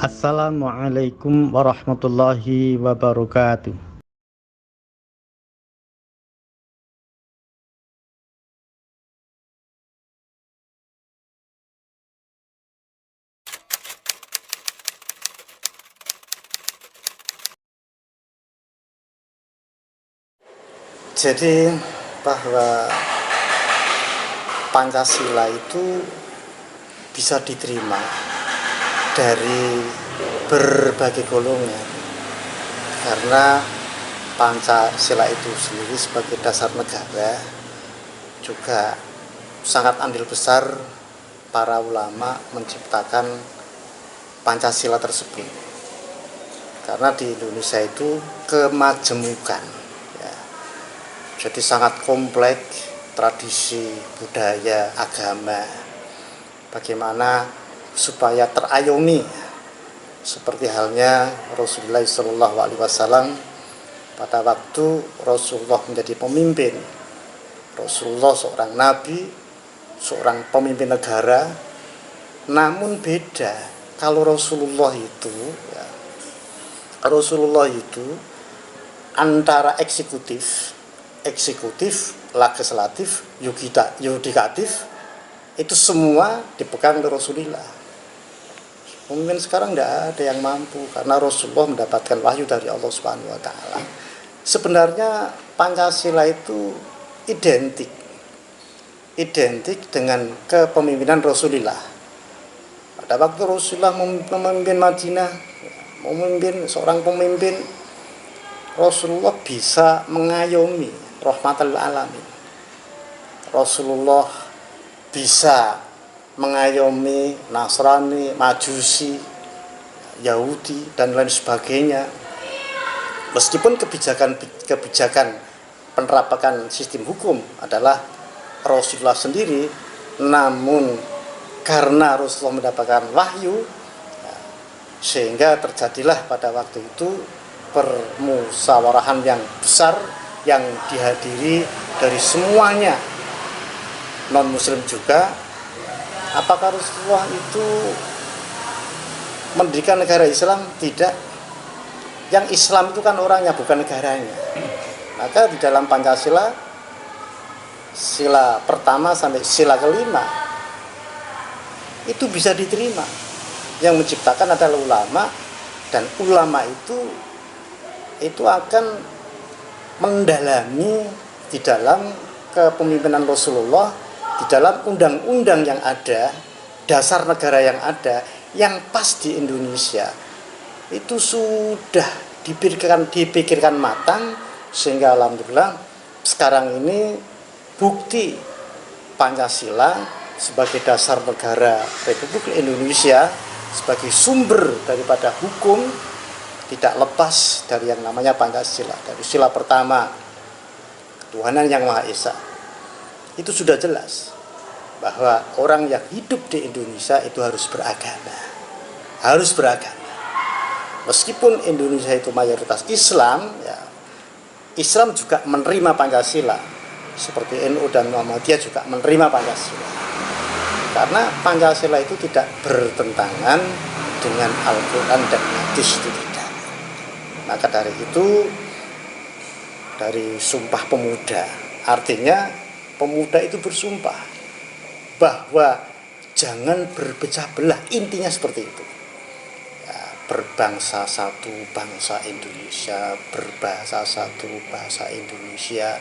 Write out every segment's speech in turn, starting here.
Assalamualaikum warahmatullahi wabarakatuh. Jadi bahwa Pancasila itu bisa diterima dari berbagai golongan, karena Pancasila itu sendiri sebagai dasar negara juga sangat andil besar para ulama menciptakan Pancasila tersebut. Karena di Indonesia itu kemajemukan, ya. Jadi sangat kompleks tradisi, budaya, agama. Bagaimana supaya terayomi, seperti halnya Rasulullah SAW pada waktu Rasulullah menjadi pemimpin. Rasulullah seorang nabi, seorang pemimpin negara, namun beda kalau Rasulullah itu antara eksekutif, legislatif, yudikatif, itu semua dipegang oleh Rasulullah. Mungkin sekarang tidak ada yang mampu, karena Rasulullah mendapatkan wahyu dari Allah Subhanahu wa Ta'ala. Sebenarnya Pancasila itu identik dengan kepemimpinan Rasulullah. Pada waktu Rasulullah memimpin Madinah, memimpin seorang pemimpin, Rasulullah bisa mengayomi rahmatan lil alamin. Rasulullah bisa mengayomi Nasrani, Majusi, Yahudi dan lain sebagainya. Meskipun kebijakan penerapan sistem hukum adalah Rasulullah sendiri, namun karena Rasulullah mendapatkan wahyu, sehingga terjadilah pada waktu itu permusawarahan yang besar yang dihadiri dari semuanya, non muslim juga. Apakah Rasulullah itu mendirikan negara Islam? Tidak. Yang Islam itu kan orangnya, bukan negaranya. Maka di dalam Pancasila, sila pertama sampai sila kelima itu bisa diterima. Yang menciptakan adalah ulama, dan ulama itu akan mendalami di dalam kepemimpinan Rasulullah, di dalam undang-undang yang ada, dasar negara yang ada, yang pas di Indonesia itu sudah dipikirkan matang, sehingga alhamdulillah sekarang ini bukti Pancasila sebagai dasar negara Republik Indonesia, sebagai sumber daripada hukum, tidak lepas dari yang namanya Pancasila. Dari sila pertama, ketuhanan yang Maha Esa, itu sudah jelas bahwa orang yang hidup di Indonesia itu harus beragama. Meskipun Indonesia itu mayoritas Islam, ya, Islam juga menerima Pancasila, seperti NU dan Muhammadiyah juga menerima Pancasila. Karena Pancasila itu tidak bertentangan dengan Al-Quran dan hadis, itu tidak. Maka dari itu, dari Sumpah Pemuda, artinya pemuda itu bersumpah bahwa jangan berpecah belah, intinya seperti itu. Ya, berbangsa satu bangsa Indonesia, berbahasa satu bahasa Indonesia.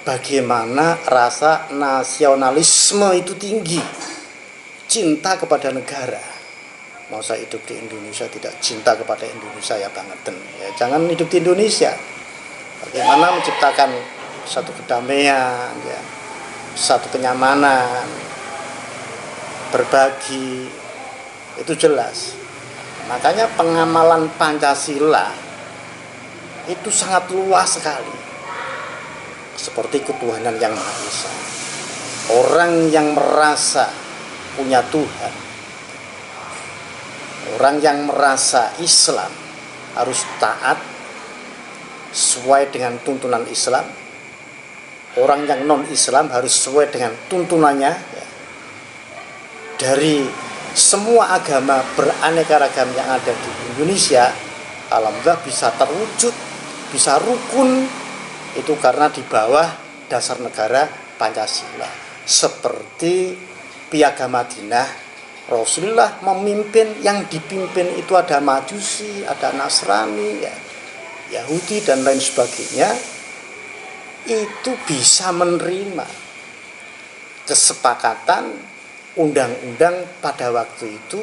Bagaimana rasa nasionalisme itu tinggi, cinta kepada negara. Masa hidup di Indonesia tidak cinta kepada Indonesia, ya banget. Ya, jangan hidup di Indonesia. Bagaimana menciptakan satu kedamaian, ya, satu kenyamanan, berbagi, itu jelas. Makanya pengamalan Pancasila itu sangat luas sekali. Seperti ketuhanan yang Maha Esa. Orang yang merasa punya Tuhan, orang yang merasa Islam harus taat sesuai dengan tuntunan Islam. Orang yang non-Islam harus sesuai dengan tuntunannya, ya. Dari semua agama beraneka ragam yang ada di Indonesia alhamdulillah bisa terwujud, bisa rukun, itu karena di bawah dasar negara Pancasila. Seperti Piagam Madinah, Rasulullah memimpin, yang dipimpin itu ada Majusi, ada Nasrani, ya, Yahudi dan lain sebagainya, itu bisa menerima kesepakatan undang-undang pada waktu itu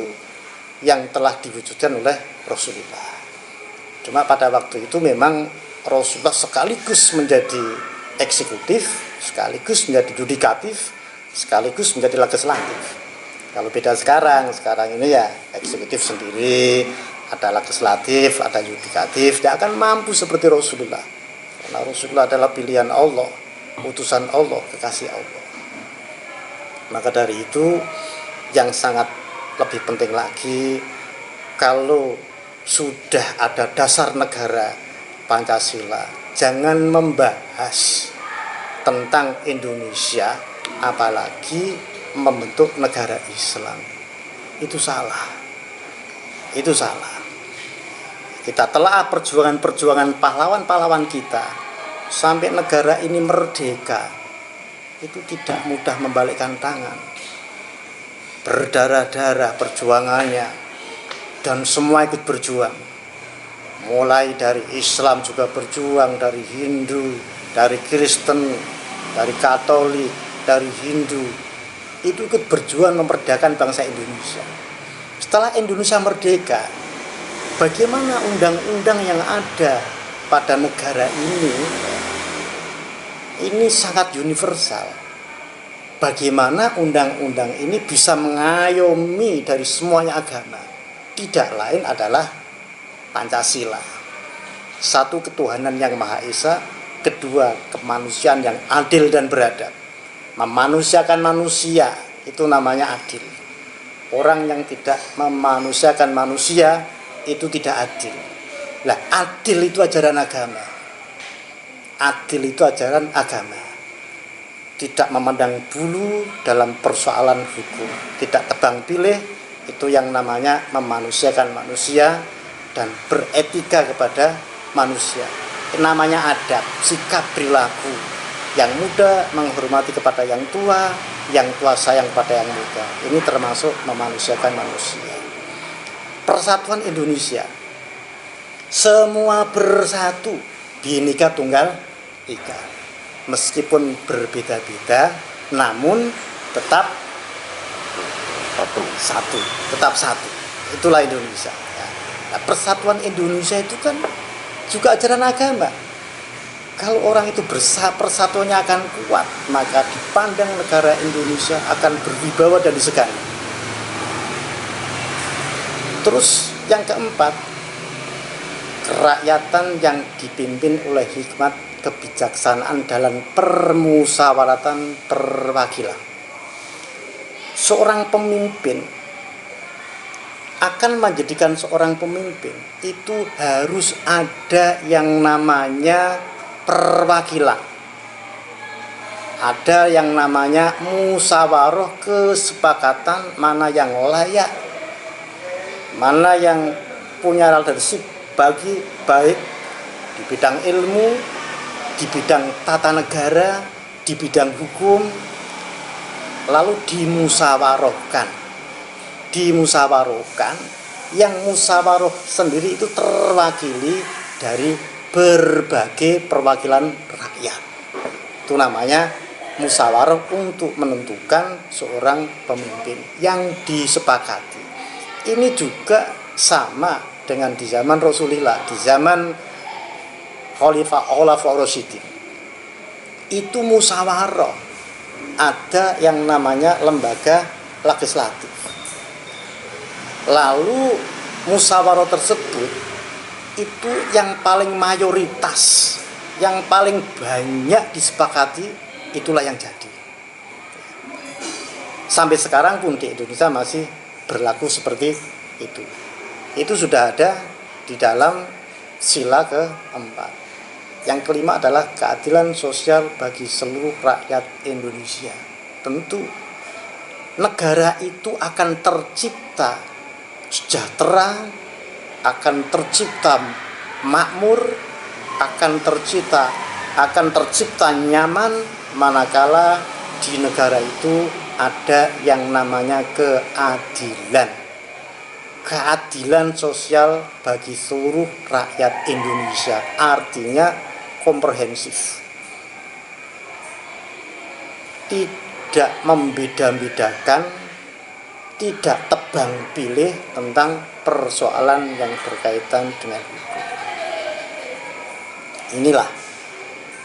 yang telah diwujudkan oleh Rasulullah. Cuma pada waktu itu memang Rasulullah sekaligus menjadi eksekutif, sekaligus menjadi yudikatif, sekaligus menjadi legislatif. Kalau beda sekarang ini ya eksekutif sendiri, ada legislatif, ada yudikatif, tidak akan mampu seperti Rasulullah. Karena Rasulullah adalah pilihan Allah, utusan Allah, kekasih Allah. Maka dari itu yang sangat lebih penting lagi, kalau sudah ada dasar negara Pancasila, jangan membahas tentang Indonesia apalagi membentuk negara Islam. Itu salah. Itu salah. Kita telah perjuangan-perjuangan pahlawan-pahlawan kita sampai negara ini merdeka. Itu tidak mudah membalikkan tangan. Berdarah-darah perjuangannya dan semua ikut berjuang. Mulai dari Islam juga berjuang, dari Hindu, dari Kristen, dari Katolik, dari Hindu, itu ikut berjuang memerdekakan bangsa Indonesia. Setelah Indonesia merdeka, bagaimana undang-undang yang ada pada negara ini sangat universal. Bagaimana undang-undang ini bisa mengayomi dari semuanya agama? Tidak lain adalah Pancasila. Satu, ketuhanan yang Maha Esa. Kedua, kemanusiaan yang adil dan beradab. Memanusiakan manusia, itu namanya adil. Orang yang tidak memanusiakan manusia, itu tidak adil. Lah, adil itu ajaran agama. Adil itu ajaran agama. Tidak memandang bulu dalam persoalan hukum. Tidak tebang pilih, itu yang namanya memanusiakan manusia dan beretika kepada manusia. Itu namanya adab, sikap perilaku. Yang muda menghormati kepada yang tua sayang pada yang muda. Ini termasuk memanusiakan manusia. Persatuan Indonesia. Semua bersatu, Bhinneka Tunggal Ika. Meskipun berbeda-beda, namun tetap satu. Tetap satu. Itulah Indonesia. Nah, persatuan Indonesia itu kan juga ajaran agama. Kalau orang itu persatuannya akan kuat, maka dipandang negara Indonesia akan berwibawa dan disegani. Terus yang keempat, kerakyatan yang dipimpin oleh hikmat kebijaksanaan dalam permusawaratan perwakilan. Seorang pemimpin akan menjadikan seorang pemimpin itu harus ada yang namanya perwakilan. Ada yang namanya musyawarah, kesepakatan mana yang layak, mana yang punya leadership bagi baik di bidang ilmu, di bidang tata negara, di bidang hukum, lalu dimusyawarahkan. Yang musyawarah sendiri itu terwakili dari berbagai perwakilan rakyat. Itu namanya musyawarah untuk menentukan seorang pemimpin yang disepakati. Ini juga sama dengan di zaman Rasulullah, di zaman Khalifah Rasyidin. Itu musyawarah. Ada yang namanya lembaga legislatif. Lalu musyawarah tersebut itu yang paling mayoritas, yang paling banyak disepakati, itulah yang jadi. Sampai sekarang pun di Indonesia masih berlaku seperti itu. Itu sudah ada di dalam sila keempat. Yang kelima adalah keadilan sosial bagi seluruh rakyat Indonesia. Tentu negara itu akan tercipta sejahtera, akan tercipta makmur, akan tercipta nyaman manakala di negara itu ada yang namanya keadilan sosial bagi seluruh rakyat Indonesia, artinya komprehensif, tidak membeda-bedakan, tidak tebang pilih tentang persoalan yang berkaitan dengan hukum. Inilah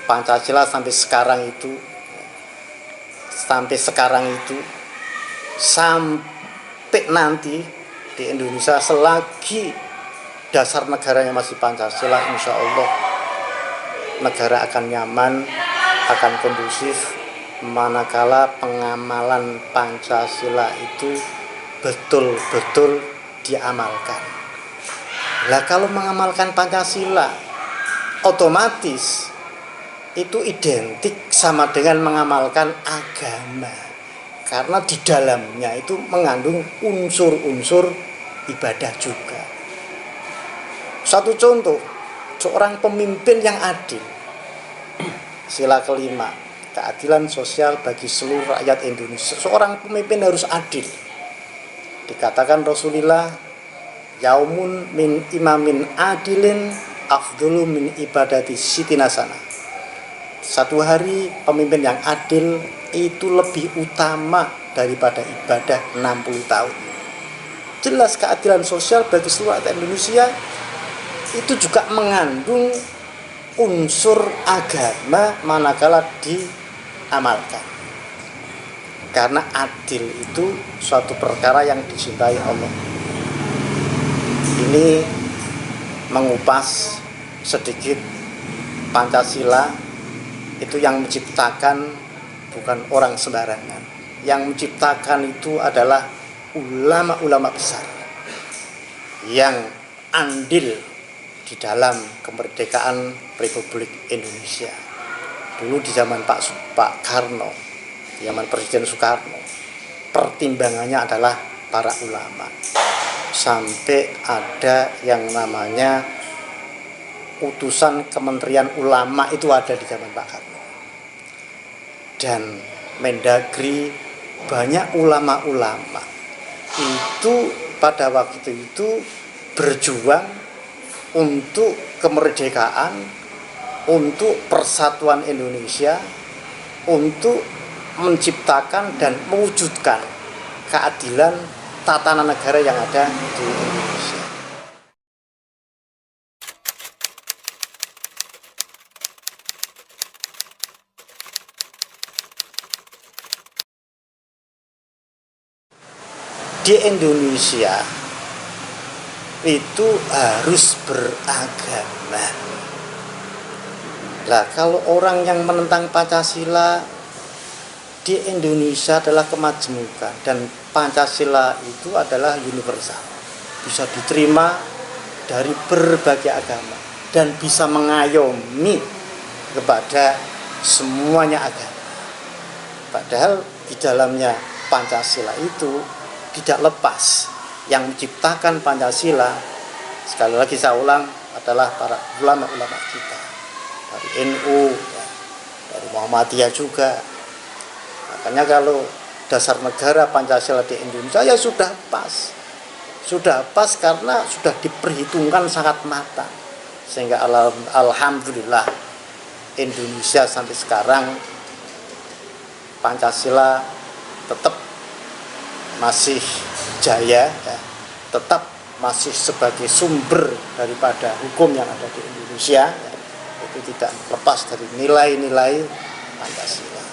Pancasila sampai sekarang itu, sampai nanti di Indonesia selagi dasar negaranya masih Pancasila, insya Allah negara akan nyaman, akan kondusif manakala pengamalan Pancasila itu betul-betul diamalkan. Lah kalau mengamalkan Pancasila otomatis itu identik sama dengan mengamalkan agama, karena di dalamnya itu mengandung unsur-unsur ibadah juga. Satu contoh, seorang pemimpin yang adil, sila kelima, keadilan sosial bagi seluruh rakyat Indonesia. Seorang pemimpin harus adil. Dikatakan Rasulullah, yaumun min imamin adilin afdulu min ibadati sitinasana. Satu hari pemimpin yang adil itu lebih utama daripada ibadah 60 tahun. Jelas keadilan sosial bagi seluruh rakyat Indonesia itu juga mengandung unsur agama manakala diamalkan. Karena adil itu suatu perkara yang dicintai Allah. Ini mengupas sedikit Pancasila. Itu yang menciptakan bukan orang sembarangan. Yang menciptakan itu adalah ulama-ulama besar yang andil di dalam kemerdekaan Republik Indonesia. Dulu di zaman Pak Karno, di zaman Presiden Soekarno, pertimbangannya adalah para ulama. Sampai ada yang namanya utusan Kementerian Ulama itu ada di zaman Pak Karno. Dan Mendagri, banyak ulama-ulama itu pada waktu itu berjuang untuk kemerdekaan, untuk persatuan Indonesia, untuk menciptakan dan mewujudkan keadilan tatanan negara yang ada di Indonesia. Di Indonesia itu harus beragama. Nah, kalau orang yang menentang Pancasila di Indonesia adalah kemajemukan, dan Pancasila itu adalah universal, bisa diterima dari berbagai agama dan bisa mengayomi kepada semuanya agama. Padahal di dalamnya Pancasila itu tidak lepas yang menciptakan Pancasila, sekali lagi saya ulang, adalah para ulama-ulama kita dari NU, dari Muhammadiyah juga. Makanya kalau dasar negara Pancasila di Indonesia ya sudah pas karena sudah diperhitungkan sangat matang, sehingga alhamdulillah Indonesia sampai sekarang Pancasila tetap masih jaya, ya, tetap masih sebagai sumber daripada hukum yang ada di Indonesia, ya, itu tidak lepas dari nilai-nilai Pancasila.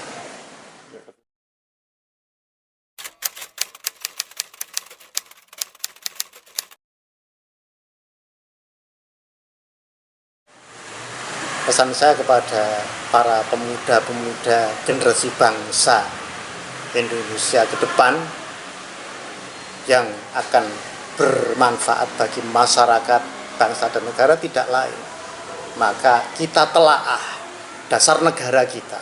Pesan saya kepada para pemuda-pemuda generasi bangsa Indonesia ke depan yang akan bermanfaat bagi masyarakat, bangsa dan negara tidak lain, maka kita telaah dasar negara kita.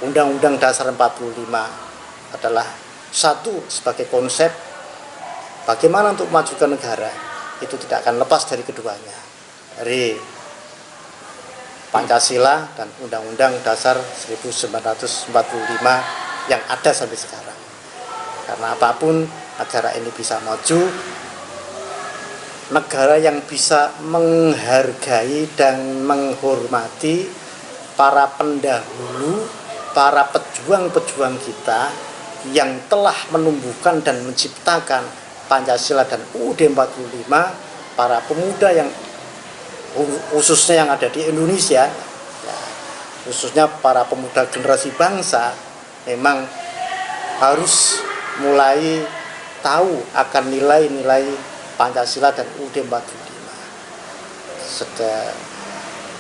Undang-Undang Dasar 45 adalah satu sebagai konsep bagaimana untuk memajukan negara, itu tidak akan lepas dari keduanya, dari Pancasila dan Undang-Undang Dasar 1945 yang ada sampai sekarang. Karena apapun negara ini bisa maju, negara yang bisa menghargai dan menghormati para pendahulu, para pejuang-pejuang kita yang telah menumbuhkan dan menciptakan Pancasila dan UUD 45, para pemuda yang khususnya yang ada di Indonesia, ya, khususnya para pemuda generasi bangsa, memang harus mulai tahu akan nilai-nilai Pancasila dan UUD 45.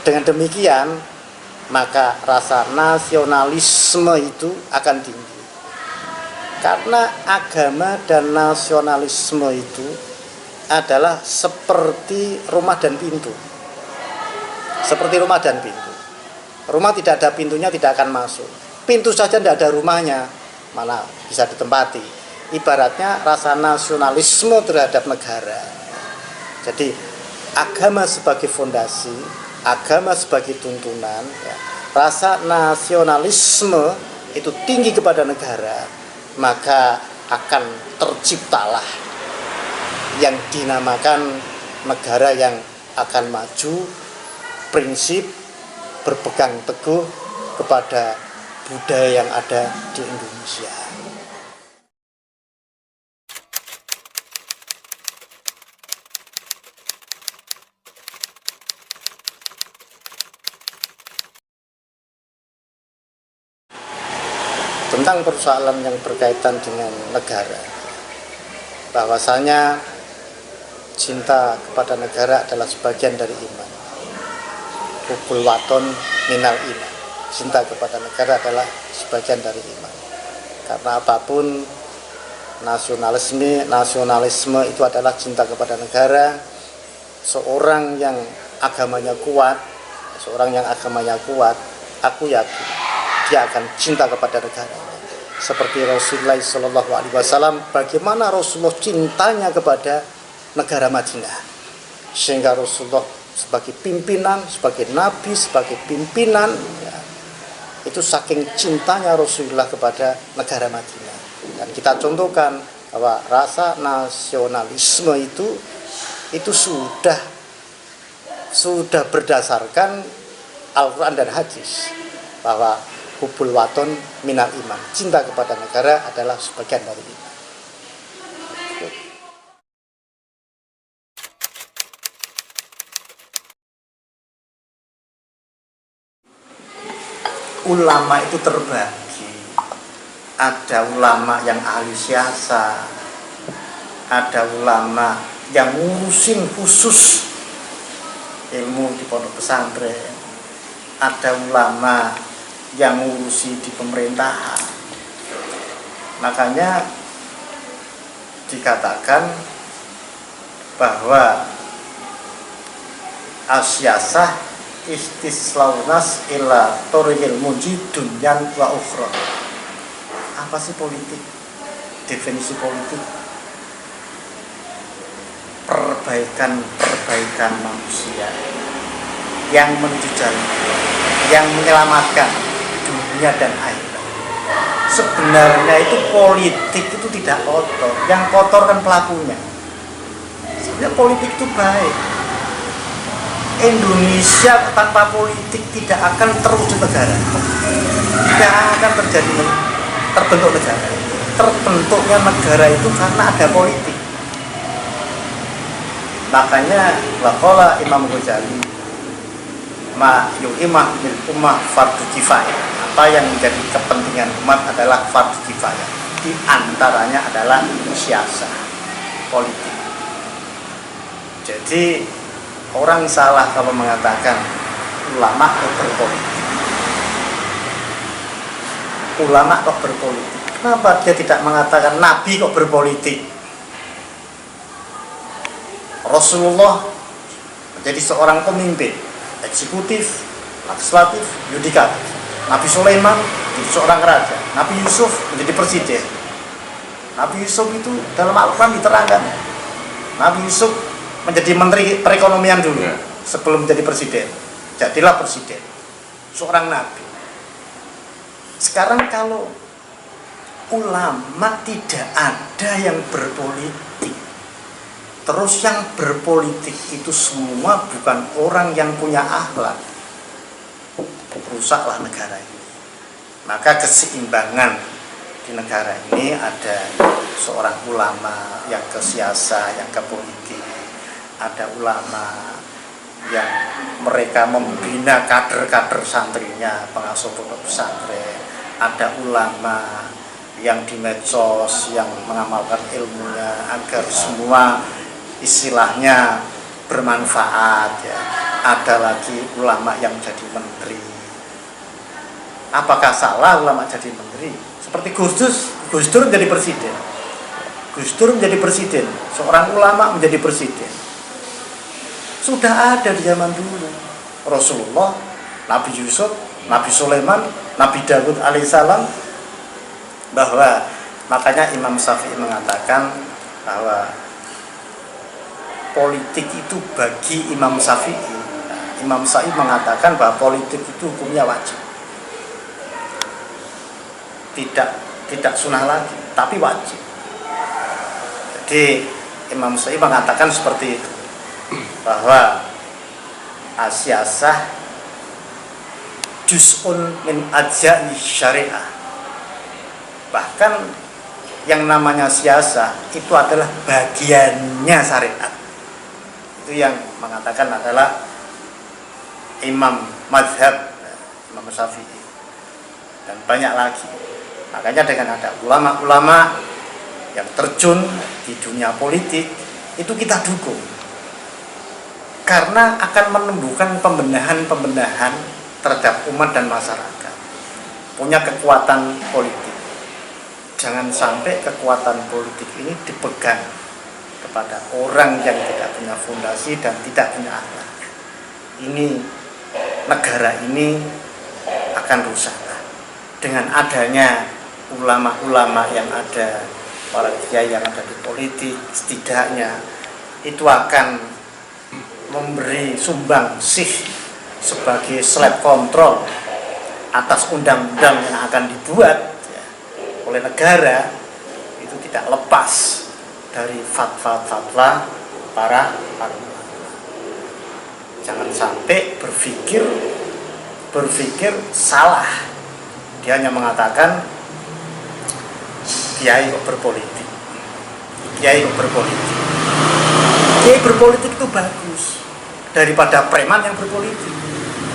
Dengan demikian, maka rasa nasionalisme itu akan tinggi. Karena agama dan nasionalisme itu adalah seperti rumah dan pintu. Seperti rumah dan pintu. Rumah tidak ada pintunya tidak akan masuk. Pintu saja tidak ada rumahnya, mana bisa ditempati. Ibaratnya rasa nasionalisme terhadap negara. Jadi agama sebagai fondasi, agama sebagai tuntunan, ya, rasa nasionalisme itu tinggi kepada negara, maka akan terciptalah yang dinamakan negara yang akan maju, prinsip berpegang teguh kepada budaya yang ada di Indonesia. Tentang persoalan yang berkaitan dengan negara, bahwasanya cinta kepada negara adalah sebagian dari iman. Hubul waton minal iman. Cinta kepada negara adalah sebagian dari iman. Karena apapun nasionalisme itu adalah cinta kepada negara. Seorang yang agamanya kuat, aku yakin dia akan cinta kepada negara. Seperti Rasulullah SAW, bagaimana Rasulullah cintanya kepada negara Madinah, sehingga Rasulullah sebagai pimpinan, sebagai nabi, sebagai pimpinan, ya, itu saking cintanya Rasulullah kepada negara Madinah. Dan kita contohkan bahwa rasa nasionalisme itu sudah berdasarkan Al-Quran dan hadis, bahwa hubul waton minal iman, cinta kepada negara adalah sebagian dari iman. Ulama itu terbagi, ada ulama yang ahli siasat, ada ulama yang ngurusin khusus ilmu di pondok pesantren, ada ulama yang ngurusi di pemerintahan. Makanya dikatakan bahwa asyasah istislaunas ila torihil munji dunyan wa ukhra. Apa sih politik? Definisi politik: perbaikan manusia yang menuju jalan, yang menyelamatkan dunia dan akhirat. Sebenarnya itu politik itu tidak kotor, yang kotor kan pelakunya. Sebenarnya politik itu baik. Indonesia tanpa politik tidak akan terwujud negara, tidak akan terbentuk negara. Terbentuknya negara itu karena ada politik. Makanya waqala Imam Ghazali, ma yu'imah bil ummah fardu kifayah. Apa yang menjadi kepentingan umat adalah fardu kifayah. Di antaranya adalah siasat, politik. Jadi orang salah kalau mengatakan ulama kok berpolitik. Ulama kok berpolitik. Kenapa dia tidak mengatakan Nabi kok berpolitik? Rasulullah menjadi seorang pemimpin, eksekutif, legislatif, yudikatif. Nabi Sulaiman menjadi seorang raja. Nabi Yusuf menjadi presiden. Nabi Yusuf itu dalam Al-Quran diterangkan, Nabi Yusuf menjadi menteri perekonomian dulu sebelum menjadi presiden. Jadilah presiden, seorang nabi. Sekarang kalau ulama tidak ada yang berpolitik, terus yang berpolitik itu semua bukan orang yang punya akhlak, rusaklah negara ini. Maka keseimbangan di negara ini ada seorang ulama yang ke siasa, yang ke politik, ada ulama yang mereka membina kader-kader santrinya, pengasuh pondok pesantren, ada ulama yang di medsos yang mengamalkan ilmunya agar semua istilahnya bermanfaat ya. Ada lagi ulama yang jadi menteri. Apakah salah ulama jadi menteri? Seperti Gus Dur menjadi presiden. Gus Dur menjadi presiden, seorang ulama menjadi presiden. Sudah ada di zaman dulu. Rasulullah, Nabi Yusuf, Nabi Sulaiman, Nabi Daud alaihissalam, bahwa makanya Imam Syafi'i mengatakan bahwa politik itu bagi Imam Syafi'i. Imam Syafi'i mengatakan bahwa politik itu hukumnya wajib. Tidak sunnah lagi, tapi wajib. Jadi Imam Syafi'i mengatakan seperti itu, bahwa asyasah juz'un min ajza'i syariah. Bahkan yang namanya siasah itu adalah bagiannya syariat. Itu yang mengatakan adalah Imam Mazhab Imam Syafi'i dan banyak lagi. Makanya dengan ada ulama-ulama yang terjun di dunia politik itu kita dukung, karena akan menumbuhkan pembenahan terhadap umat dan masyarakat, punya kekuatan politik. Jangan sampai kekuatan politik ini dipegang kepada orang yang tidak punya fondasi dan tidak punya akhlak. Ini negara ini akan rusak dengan adanya ulama-ulama yang ada, para kiai yang ada di politik. Setidaknya itu akan memberi sumbangsih sebagai slap kontrol atas undang-undang yang akan dibuat oleh negara, itu tidak lepas dari fatwa-fatwa para ulama. Jangan sampai berpikir salah. Dia hanya mengatakan kiai kok berpolitik. Kiai berpolitik itu bagus daripada preman yang berpolitik.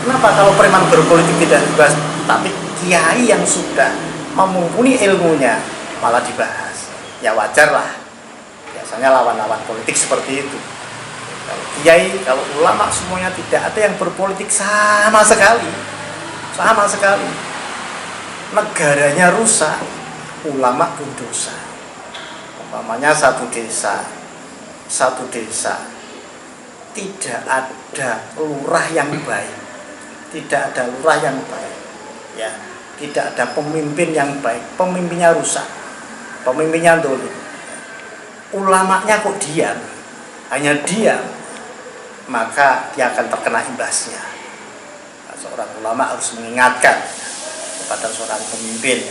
Kenapa kalau preman berpolitik tidak dibahas, tapi kiai yang sudah memumpuni ilmunya malah dibahas? Ya wajar lah. Biasanya lawan-lawan politik seperti itu. Kalau kiai, kalau ulama semuanya tidak ada yang berpolitik sama sekali. Negaranya rusak, ulama pun dosa. Umpamanya satu desa tidak ada lurah yang baik, ya, tidak ada pemimpin yang baik, pemimpinnya rusak, pemimpinnya dolim, ulamanya kok diam, hanya diam, maka dia akan terkena imbasnya. Nah, seorang ulama harus mengingatkan kepada seorang pemimpin.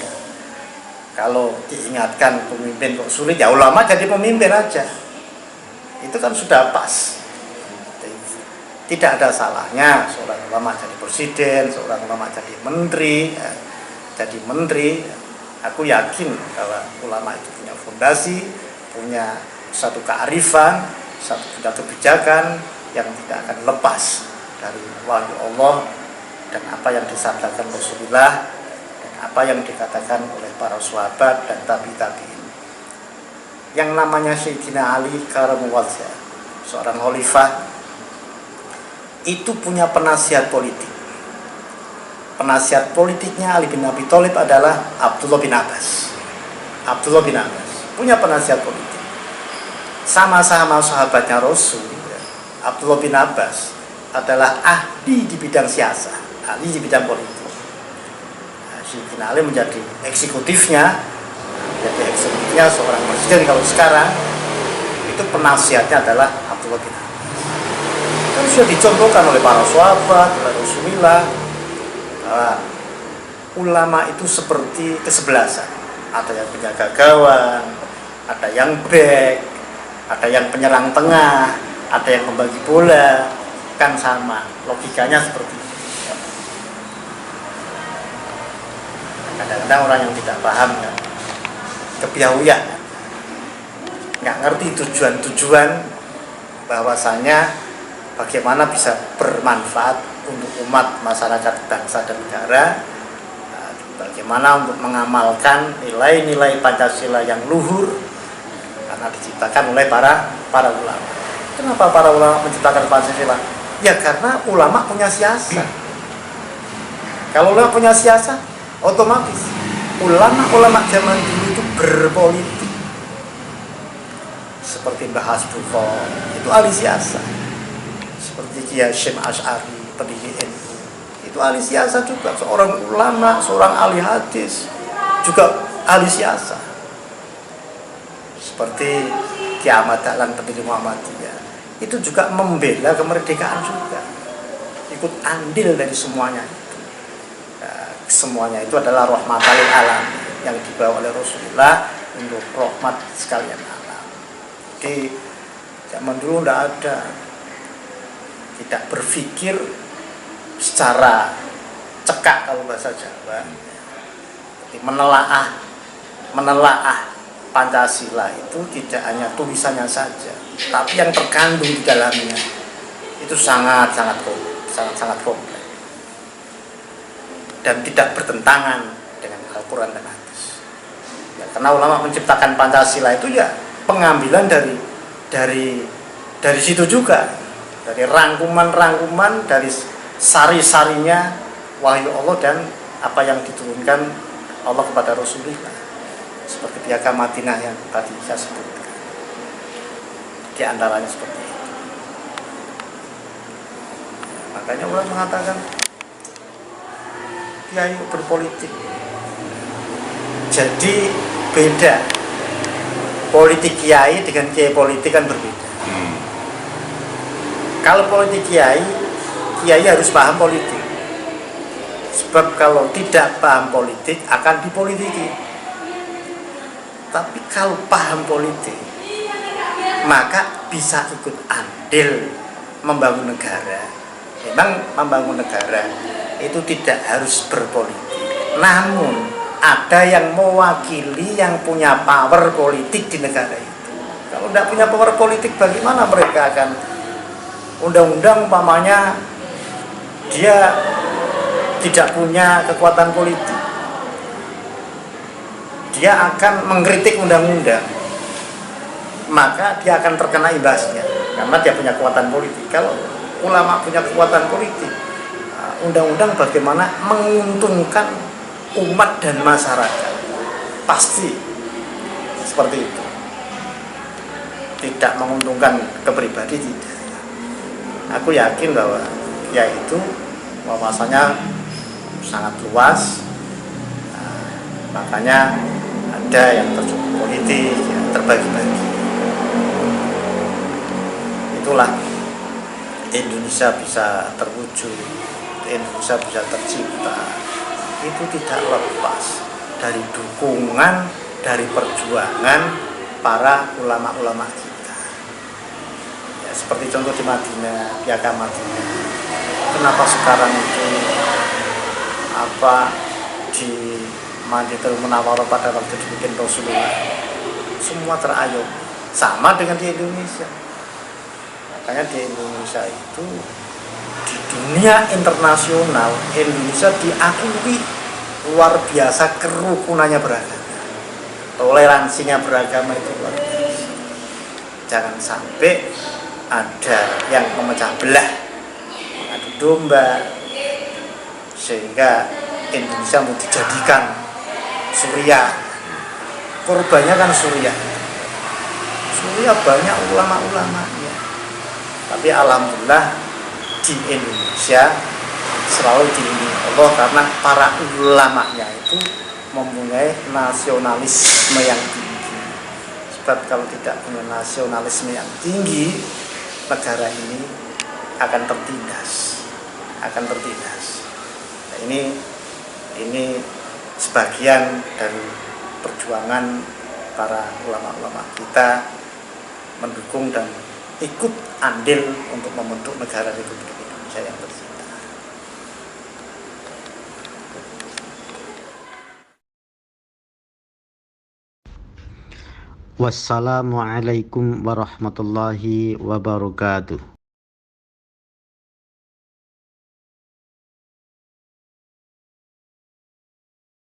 Kalau diingatkan pemimpin kok sulit, ya ulama jadi pemimpin aja. Itu kan sudah pas. Tidak ada salahnya seorang ulama jadi presiden, seorang ulama jadi menteri. Aku yakin bahwa ulama itu punya fondasi, punya satu kearifan, satu kebijakan yang tidak akan lepas dari wahyu Allah dan apa yang disabdakan Rasulullah, apa yang dikatakan oleh para sahabat dan tabi'in. Yang namanya Sayyidina Ali karamullah wajhah, seorang khalifah, itu punya penasihat politik. Penasihat politiknya Ali bin Abi Thalib adalah Abdullah bin Abbas punya penasihat politik. Sama-sama sahabatnya Rasul. Abdullah bin Abbas adalah ahli di bidang siasa, ahli di bidang politik. Sayyidina Ali menjadi eksekutifnya artinya seorang presiden kalau sekarang itu penasihatnya adalah Abdullah bin Abbas. Kan sudah dicontohkan oleh para sahabat, oleh Rasulullah, bahwa ulama itu seperti kesebelasan. Ada yang penjaga gawang, ada yang back, ada yang penyerang tengah, ada yang membagi bola, kan sama. Logikanya seperti itu. Kadang-kadang orang yang tidak paham kan, kepiawaian, nggak ngerti tujuan-tujuan bahwasanya bagaimana bisa bermanfaat untuk umat, masyarakat, bangsa dan negara, bagaimana untuk mengamalkan nilai-nilai Pancasila yang luhur karena diciptakan oleh para ulama. Kenapa para ulama menciptakan Pancasila? Ya karena ulama punya siasat. Kalau ulama punya siasat, otomatis ulama-ulama zaman dulu itu berpolitik. Seperti Mbah Hasbullah, itu ahli siasat. Seperti Kiai Hasyim Asy'ari, pendiri NU, itu ahli siasat juga. Seorang ulama, seorang ahli hadis, juga ahli siasat. Seperti Kiai Ahmad Dahlan, pendiri Muhammadiyah, itu juga membela kemerdekaan juga. Ikut andil dari semuanya itu. Nah, semuanya itu adalah rahmatal lil alamin yang dibawa oleh Rasulullah untuk rahmat sekalian alam. Jadi zaman dulu tidak berpikir secara cekak kalau bahasa Jawa. Jadi menelaah Pancasila itu tidak hanya tulisannya saja, tapi yang terkandung di dalamnya itu sangat kompleks dan tidak bertentangan dengan Al-Quran dan hadis. Ya, karena ulama menciptakan Pancasila itu ya pengambilan dari situ juga, dari rangkuman dari sari-sarinya wahyu Allah dan apa yang diturunkan Allah kepada Rasulullah, seperti Piagam Madinah yang tadi saya sebutkan. Di antaranya seperti itu. Makanya ulama mengatakan kiai berpolitik. Jadi beda. Politik kiai dengan kiai politik kan berbeda. Kalau politik kiai harus paham politik. Sebab kalau tidak paham politik akan dipolitiki. Tapi kalau paham politik, maka bisa ikut andil membangun negara. Memang membangun negara itu tidak harus berpolitik. Namun ada yang mewakili yang punya power politik di negara itu. Kalau tidak punya power politik, bagaimana mereka akan undang-undang umpamanya dia tidak punya kekuatan politik, dia akan mengkritik undang-undang, maka dia akan terkena imbasnya karena dia punya kekuatan politik. Kalau ulama punya kekuatan politik, undang-undang bagaimana menguntungkan umat dan masyarakat, pasti seperti itu. Tidak menguntungkan ke pribadi, tidak. Aku yakin bahwa yaitu wawasannya sangat luas, makanya ada yang terjun politik, yang terbagi-bagi. Itulah Indonesia bisa terwujud, Indonesia bisa tercipta. Itu tidak lepas dari dukungan, dari perjuangan para ulama-ulama kita. Ya, seperti contoh di Madinah, Piagam Madinah. Kenapa sekarang itu di Madinatul Munawwarah pada waktu dibikin Rasulullah semua terayun, sama dengan di Indonesia. Makanya di Indonesia itu di dunia internasional Indonesia diakui luar biasa kerukunannya beragama, toleransinya beragama itu luar biasa. Jangan sampai ada yang memecah belah, adu domba, sehingga Indonesia mau dijadikan Suriah. Korbannya kan Suriah banyak ulama-ulamanya, tapi alhamdulillah di Indonesia selalu dilindungi Allah karena para ulamanya itu mempunyai nasionalisme yang tinggi. Sebab kalau tidak punya nasionalisme yang tinggi, negara ini akan tertindas, Nah, ini sebagian dari perjuangan para ulama-ulama kita mendukung dan ikut andil untuk membentuk negara Republik Indonesia yang tercinta. Wassalamualaikum warahmatullahi wabarakatuh.